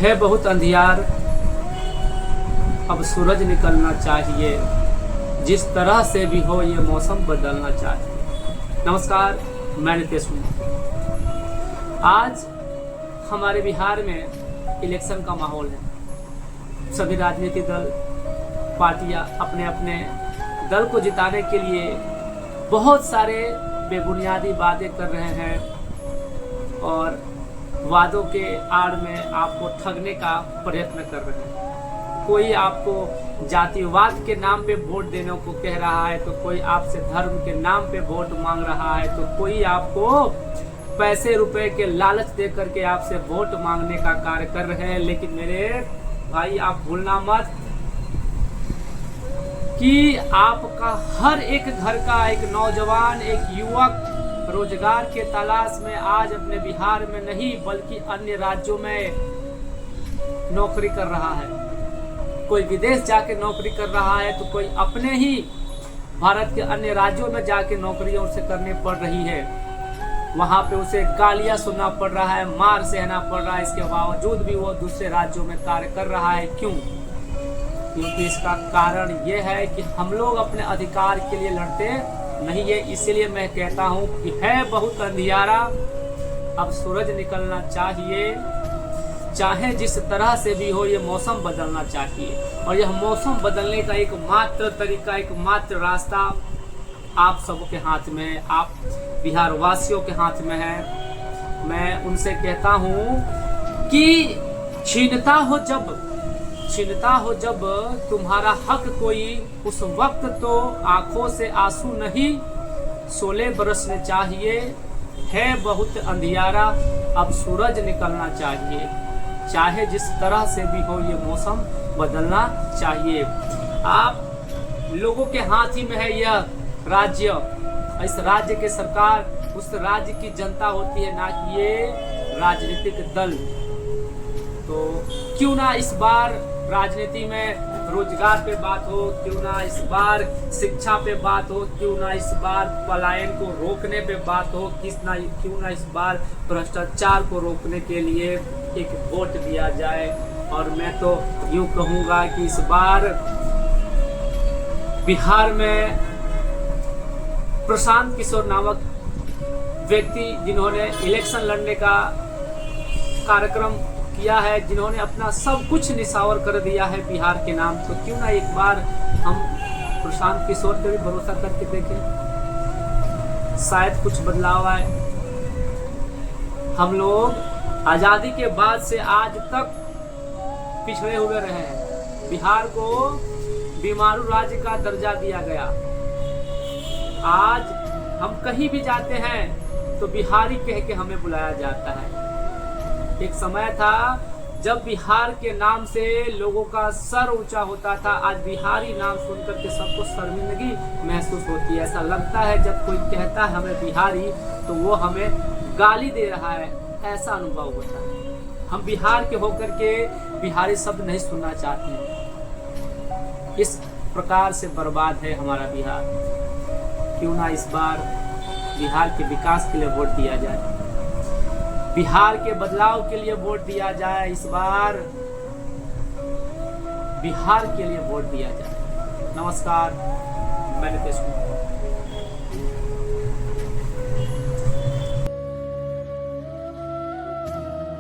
है बहुत अंधियार, अब सूरज निकलना चाहिए, जिस तरह से भी हो ये मौसम बदलना चाहिए। नमस्कार, मैं नितेश कुमार। आज हमारे बिहार में इलेक्शन का माहौल है। सभी राजनीतिक दल पार्टियां अपने अपने दल को जिताने के लिए बहुत सारे बेबुनियादी वादे कर रहे हैं और वादों के आड़ में आपको ठगने का प्रयत्न कर रहे हैं। कोई आपको जातिवाद के नाम पे वोट देने को कह रहा है, तो कोई आपसे धर्म के नाम पे वोट मांग रहा है, तो कोई आपको पैसे रुपए के लालच दे करके आपसे वोट मांगने का कार्य कर रहे हैं। लेकिन मेरे भाई, आप भूलना मत कि आपका हर एक घर का एक नौजवान, एक युवक रोजगार के तलाश में आज अपने बिहार में नहीं बल्कि अन्य राज्यों में नौकरी कर रहा है। कोई विदेश जाके नौकरी कर रहा है, तो कोई अपने ही भारत के अन्य राज्यों में जाके नौकरियां उसे करनी पड़ रही है। वहां पे उसे गालियां सुनना पड़ रहा है, मार सहना पड़ रहा है। इसके बावजूद भी वो दूसरे राज्यों में कार्य कर रहा है। क्यों? क्योंकि इसका कारण ये है कि हम लोग अपने अधिकार के लिए लड़ते नहीं है। इसीलिए मैं कहता हूँ कि है बहुत अंधियारा, अब सूरज निकलना चाहिए, चाहे जिस तरह से भी हो ये मौसम बदलना चाहिए। और यह मौसम बदलने का एक मात्र तरीका, एक मात्र रास्ता आप सबके हाथ में है, आप बिहार वासियों के हाथ में है। मैं उनसे कहता हूँ कि छीनता हो जब तुम्हारा हक कोई, उस वक्त तो आंखों से आंसू नहीं शोले बरसने चाहिए। है बहुत अंधियारा, अब सूरज निकलना चाहिए, चाहे जिस तरह से भी हो ये मौसम बदलना चाहिए। आप लोगों के हाथ ही में है यह राज्य। इस राज्य के सरकार उस राज्य की जनता होती है, ना कि ये राजनीतिक दल। तो क्यों ना इस बार राजनीति में रोजगार पे बात हो, क्यों ना इस बार शिक्षा पे बात हो, क्यों ना इस बार पलायन को रोकने पे बात हो, क्यों ना इस बार भ्रष्टाचार को रोकने के लिए एक वोट दिया जाए। और मैं तो यूं कहूँगा कि इस बार बिहार में प्रशांत किशोर नामक व्यक्ति, जिन्होंने इलेक्शन लड़ने का कार्यक्रम किया है, जिन्होंने अपना सब कुछ निछावर कर दिया है बिहार के नाम, तो क्यों ना एक बार हम प्रशांत किशोर पे भी भरोसा करके देखें, शायद कुछ बदलाव आए। हम लोग आजादी के बाद से आज तक पिछड़े हुए रहे हैं। बिहार को बीमारू राज्य का दर्जा दिया गया। आज हम कहीं भी जाते हैं तो बिहारी कह के हमें बुलाया जाता है। एक समय था जब बिहार के नाम से लोगों का सर ऊंचा होता था। आज बिहारी नाम सुनकर के सबको शर्मिंदगी महसूस होती है। ऐसा लगता है जब कोई कहता है हमें बिहारी, तो वो हमें गाली दे रहा है, ऐसा अनुभव होता है। हम बिहार के होकर के बिहारी शब्द नहीं सुनना चाहते हैं। इस प्रकार से बर्बाद है हमारा बिहार। क्यों ना इस बार बिहार के विकास के लिए वोट दिया जाए, बिहार के बदलाव के लिए वोट दिया जाए। इस बार बिहार के लिए वोट दिया जाए। नमस्कार, मैं नितेश कुमार।